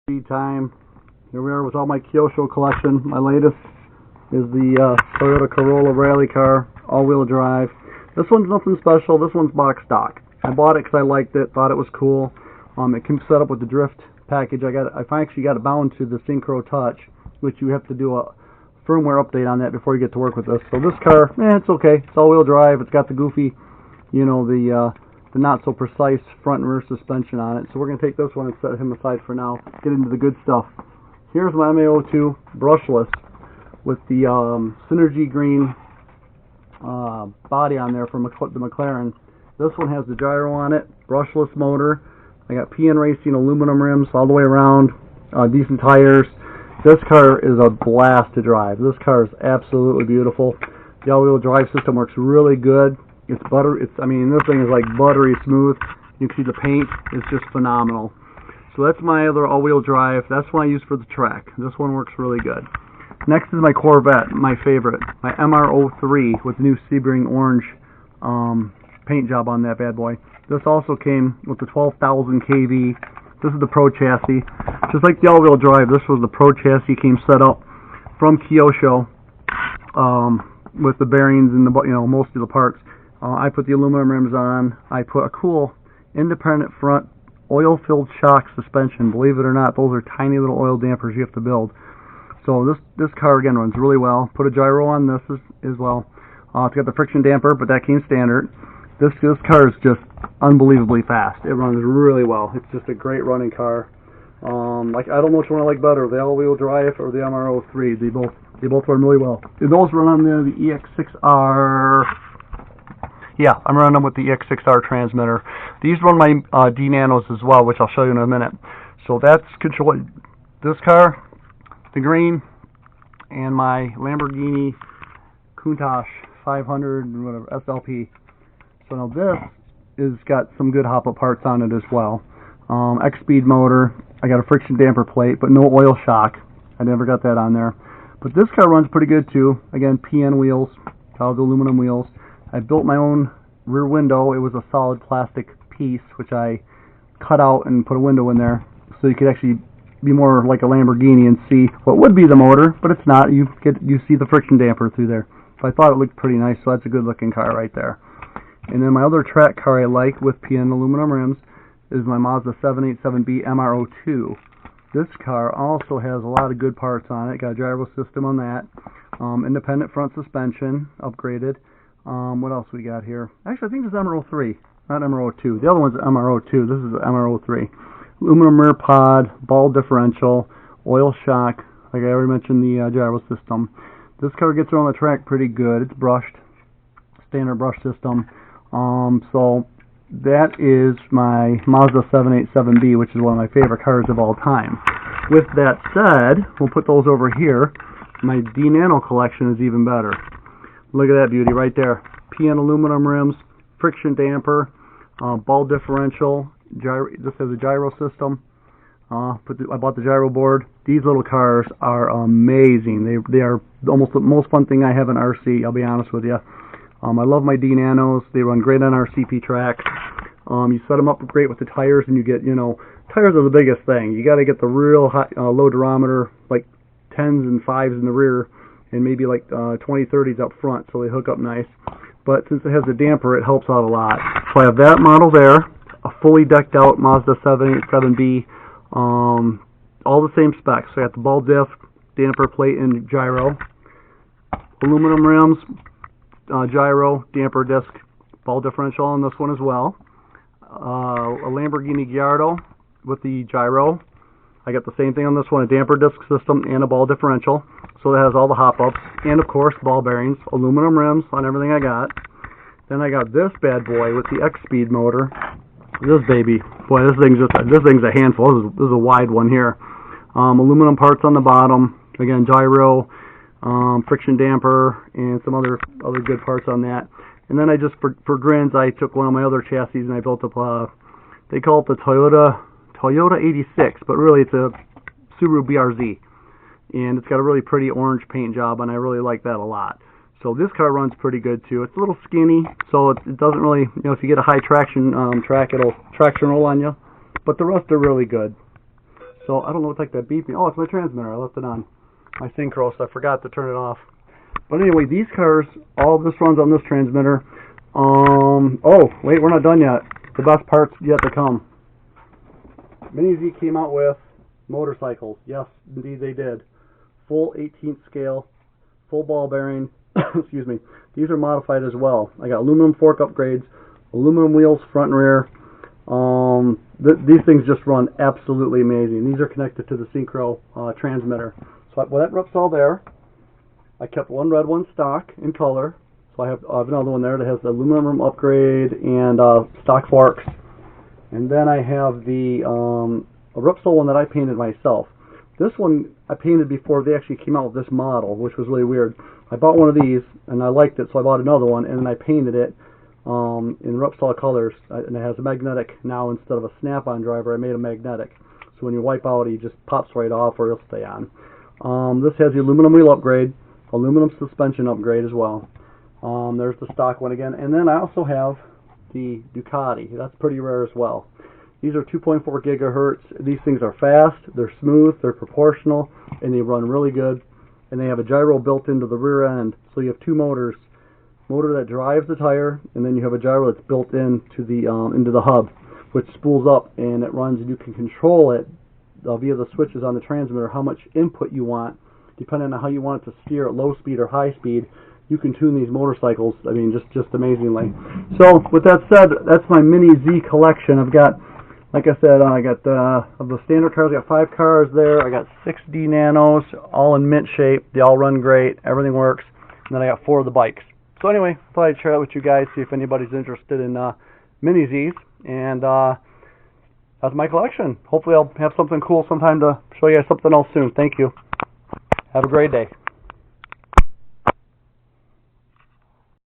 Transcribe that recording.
Speed time. Here we are with all my Kyosho collection. My latest is the Toyota Corolla rally car, all-wheel drive. This one's nothing special. This one's box stock. I bought it because I liked it, thought it was cool. It came set up with the drift package. I actually got it bound to the Syncro Touch, which you have to do a firmware update on that before you get to work with this. So this car, it's okay. It's all-wheel drive. It's got the goofy, the not so precise front and rear suspension on it. So we're going to take this one and set him aside for now. Get into the good stuff. Here's my MA02 brushless with the Synergy green body on there from the McLaren. This one has the gyro on it, brushless motor. I got PN Racing aluminum rims all the way around, decent tires. This car is a blast to drive. This car is absolutely beautiful. The all-wheel drive system works really good. This thing is like buttery smooth. You can see the paint is just phenomenal. So that's my other all-wheel drive. That's what I use for the track. This one works really good. Next is my Corvette, my favorite, my MR03 with the new Sebring orange paint job on that bad boy. This also came with the 12,000 kV. This is the Pro chassis. Just like the all-wheel drive, this was the Pro chassis. Came set up from Kyosho with the bearings and most of the parts. I put the aluminum rims on. I put a cool independent front oil-filled shock suspension. Believe it or not, those are tiny little oil dampers you have to build. So this car again runs really well. Put a gyro on this as well. It's got the friction damper, but that came standard. This car is just unbelievably fast. It runs really well. It's just a great running car. I don't know which one I like better, the all-wheel drive or the MR03. They both run really well. Those run on the EX6 R. Yeah, I'm running them with the EX6 R transmitter. These run my Dnanos as well, which I'll show you in a minute. So that's controlling this car, the green, and my Lamborghini Countach 500 whatever SLP. So now this is got some good hop-up parts on it as well. X-Speed motor. I got a friction damper plate, but no oil shock. I never got that on there. But this car runs pretty good too. Again, PN wheels, solid aluminum wheels. I built my own rear window. It was a solid plastic piece, which I cut out and put a window in there, so you could actually be more like a Lamborghini and see what would be the motor, but it's not. You see the friction damper through there. So I thought it looked pretty nice. So that's a good-looking car right there. And then my other track car I like with PN aluminum rims is my Mazda 787B MR02. This car also has a lot of good parts on it. Got a gyro system on that. Independent front suspension, upgraded. What else we got here? Actually, I think this is MR03, not MR02. The other one's MR02. This is MR03. Aluminum rear pod, ball differential, oil shock. Like I already mentioned, the gyro system. This car gets around the track pretty good. It's brushed, standard brush system. So that is my Mazda 787B, which is one of my favorite cars of all time. With that said, we'll put those over here. My Dnano collection is even better. Look at that beauty right there. PN aluminum rims, friction damper, ball differential. This has a gyro system. I bought the gyro board. These little cars are amazing. They are almost the most fun thing I have in RC, I'll be honest with you. I love my Dnanos. They run great on our CP tracks. You set them up great with the tires, and you get, tires are the biggest thing. You got to get the real high, low durometer, like 10s and 5s in the rear, and maybe like 20, 30s up front, so they hook up nice. But since it has a damper, it helps out a lot. So I have that model there, a fully decked out Mazda 787B, all the same specs. So I got the ball diff, damper plate, and gyro, aluminum rims, gyro, damper disc, ball differential on this one as well. A Lamborghini Gallardo with the gyro. I got the same thing on this one, a damper disc system and a ball differential. So it has all the hop-ups. And of course, ball bearings, aluminum rims on everything I got. Then I got this bad boy with the X-Speed motor. This baby, boy, this thing's a handful. This is a wide one here. Aluminum parts on the bottom. Again, gyro, friction damper, and some other good parts on that. And then I just, for grins, I took one of my other chassis and I built up, they call it the Toyota EX6, but really it's a Subaru Brz. And it's got a really pretty orange paint job, and I really like that a lot. So this car runs pretty good too. It's a little skinny, so it doesn't really, if you get a high traction track, it'll traction roll on you. But the rest are really good. So I don't know what's like that beeping. Oh, it's my transmitter. I left it on my Syncro, so I forgot to turn it off. But anyway, these cars, all this runs on this transmitter. Oh, wait, we're not done yet. The best part's yet to come. Mini-Z came out with motorcycles. Yes, indeed they did. Full 18th scale, full ball bearing. Excuse me. These are modified as well. I got aluminum fork upgrades, aluminum wheels front and rear. These things just run absolutely amazing. These are connected to the Syncro transmitter. So well, that Repsol there. I kept one red one stock in color. So I have another one there that has the aluminum upgrade and stock forks. And then I have the a Repsol one that I painted myself. This one I painted before they actually came out with this model, which was really weird. I bought one of these and I liked it, so I bought another one, and then I painted it in Repsol colors, and it has a magnetic now instead of a snap-on driver. I made a magnetic, so when you wipe out, it just pops right off, or it'll stay on. This has the aluminum wheel upgrade, aluminum suspension upgrade as well. There's the stock one again, and then I also have the Ducati. That's pretty rare as well. These are 2.4 gigahertz. These things are fast, they're smooth, they're proportional, and they run really good. And they have a gyro built into the rear end, so you have two motors. Motor that drives the tire, and then you have a gyro that's built into the hub, which spools up and it runs, and you can control it via the switches on the transmitter how much input you want, depending on how you want it to steer at low speed or high speed. You can tune these motorcycles, I mean, just amazingly. So, with that said, that's my Mini-Z collection. I've got, like I said, I got of the standard cars, I got 5 cars there. I got 6 Dnanos, all in mint shape. They all run great. Everything works. And then I got 4 of the bikes. So anyway, I thought I'd share that with you guys, see if anybody's interested in Mini-Zs. And that's my collection. Hopefully I'll have something cool sometime to show you guys something else soon. Thank you. Have a great day.